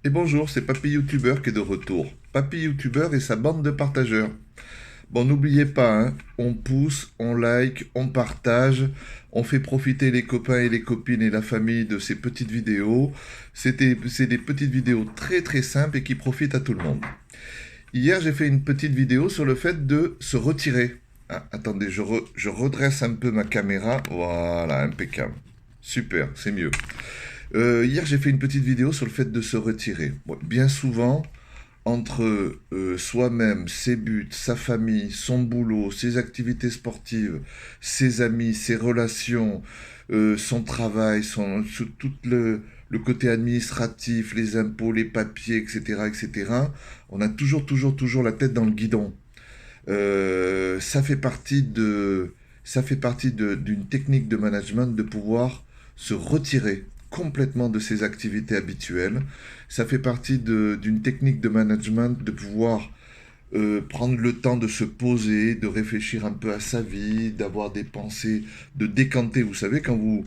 Et bonjour, c'est Papy YouTuber qui est de retour. Papy YouTuber et sa bande de partageurs. Bon, n'oubliez pas, hein, on pousse, on like, on partage, on fait profiter les copains et les copines et la famille de ces petites vidéos. C'est des petites vidéos très très simples et qui profitent à tout le monde. Hier, j'ai fait une petite vidéo sur le fait de se retirer. Ah, attendez, je redresse un peu ma caméra. Voilà, impeccable. Super, c'est mieux. Hier, j'ai fait une petite vidéo sur le fait de se retirer. Bon, bien souvent, entre soi-même, ses buts, sa famille, son boulot, ses activités sportives, ses amis, ses relations, son travail, tout le côté administratif, les impôts, les papiers, etc., etc., on a toujours la tête dans le guidon. Ça fait partie d'une technique de management de pouvoir se retirer complètement de ses activités habituelles. Ça fait partie d'une technique de management de pouvoir prendre le temps de se poser, de réfléchir un peu à sa vie, d'avoir des pensées, de décanter. Vous savez, quand vous,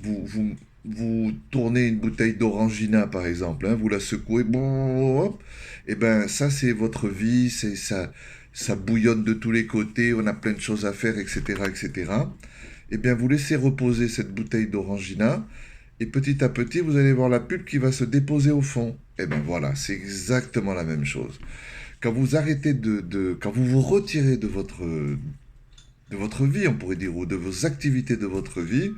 vous, vous tournez une bouteille d'orangina, par exemple, hein, vous la secouez, et ben ça c'est votre vie, c'est ça, ça bouillonne de tous les côtés, on a plein de choses à faire, etc., etc. Et bien vous laissez reposer cette bouteille d'orangina, et petit à petit vous allez voir la pulpe qui va se déposer au fond. Et ben voilà, c'est exactement la même chose. Quand vous arrêtez quand vous vous retirez de votre vie, on pourrait dire, ou de vos activités de votre vie,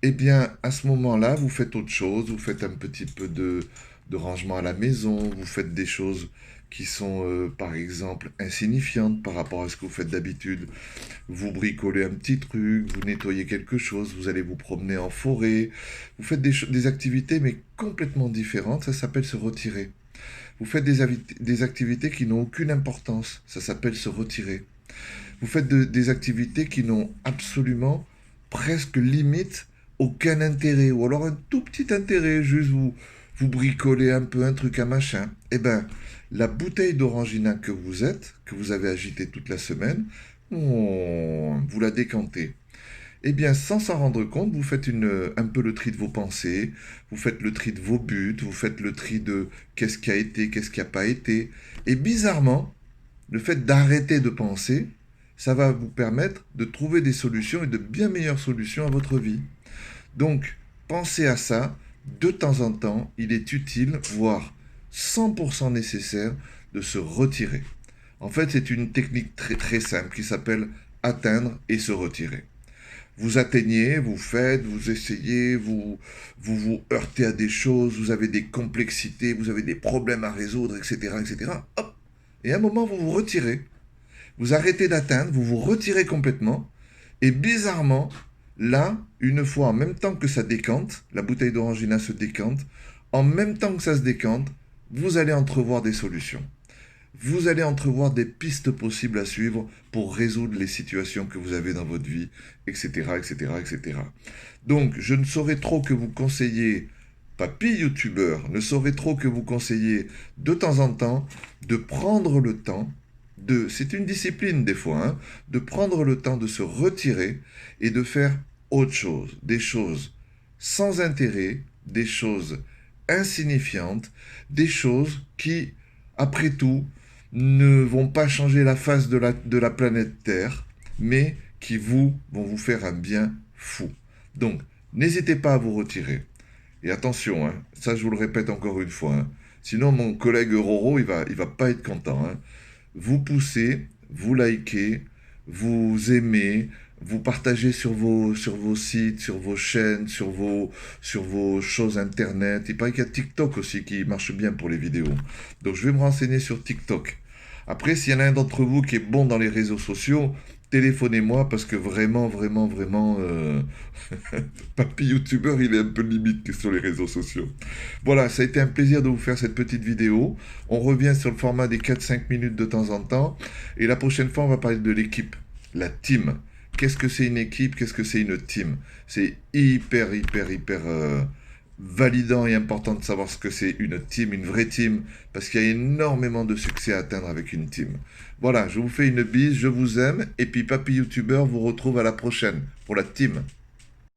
eh bien, à ce moment-là, vous faites autre chose, vous faites un petit peu de rangement à la maison, vous faites des choses qui sont, par exemple, insignifiantes par rapport à ce que vous faites d'habitude. Vous bricolez un petit truc, vous nettoyez quelque chose, vous allez vous promener en forêt, vous faites des activités, mais complètement différentes, ça s'appelle se retirer. Vous faites des activités qui n'ont aucune importance, ça s'appelle se retirer. Vous faites des activités qui n'ont absolument, presque limite, aucun intérêt, ou alors un tout petit intérêt, juste vous bricolez un peu un truc, un machin. Eh ben, la bouteille d'orangina que vous êtes, que vous avez agitée toute la semaine, vous la décantez. Eh bien, sans s'en rendre compte, vous faites un peu le tri de vos pensées, vous faites le tri de vos buts, vous faites le tri de qu'est-ce qui a été, qu'est-ce qui n'a pas été. Et bizarrement, le fait d'arrêter de penser, ça va vous permettre de trouver des solutions et de bien meilleures solutions à votre vie. Donc, pensez à ça. De temps en temps, il est utile, voire 100% nécessaire, de se retirer. En fait, c'est une technique très très simple qui s'appelle atteindre et se retirer. Vous atteignez, vous faites, vous essayez, vous heurtez à des choses, vous avez des complexités, vous avez des problèmes à résoudre, etc., etc. Hop. Et à un moment, vous vous retirez. Vous arrêtez d'atteindre, vous vous retirez complètement. Et bizarrement, là, une fois, en même temps que ça décante, la bouteille d'orangina se décante, en même temps que ça se décante, vous allez entrevoir des solutions. Vous allez entrevoir des pistes possibles à suivre pour résoudre les situations que vous avez dans votre vie, etc., etc., etc. Donc, je ne saurais trop que vous conseiller, papy youtubeur, ne saurais trop que vous conseiller de temps en temps de prendre le temps c'est une discipline des fois, hein, de prendre le temps de se retirer et de faire autre chose, des choses sans intérêt, des choses insignifiantes, des choses qui, après tout, ne vont pas changer la face de la planète Terre, mais qui vont vous faire un bien fou. Donc, n'hésitez pas à vous retirer. Et attention, hein, ça je vous le répète encore une fois, hein, sinon mon collègue Roro, il va pas être content, hein. Vous poussez, vous likez, vous aimez, vous partagez sur vos sites, sur vos chaînes, sur vos choses internet. Il paraît qu'il y a TikTok aussi qui marche bien pour les vidéos. Donc je vais me renseigner sur TikTok. Après, s'il y en a un d'entre vous qui est bon dans les réseaux sociaux, téléphonez-moi parce que vraiment, papy youtubeur, il est un peu limite sur les réseaux sociaux. Voilà, ça a été un plaisir de vous faire cette petite vidéo. On revient sur le format des 4-5 minutes de temps en temps. Et la prochaine fois, on va parler de l'équipe, la team. Qu'est-ce que c'est une équipe? Qu'est-ce que c'est une team? C'est hyper validant et important de savoir ce que c'est une team, une vraie team, parce qu'il y a énormément de succès à atteindre avec une team. Voilà, je vous fais une bise, je vous aime, et puis Papy YouTuber vous retrouve à la prochaine pour la team.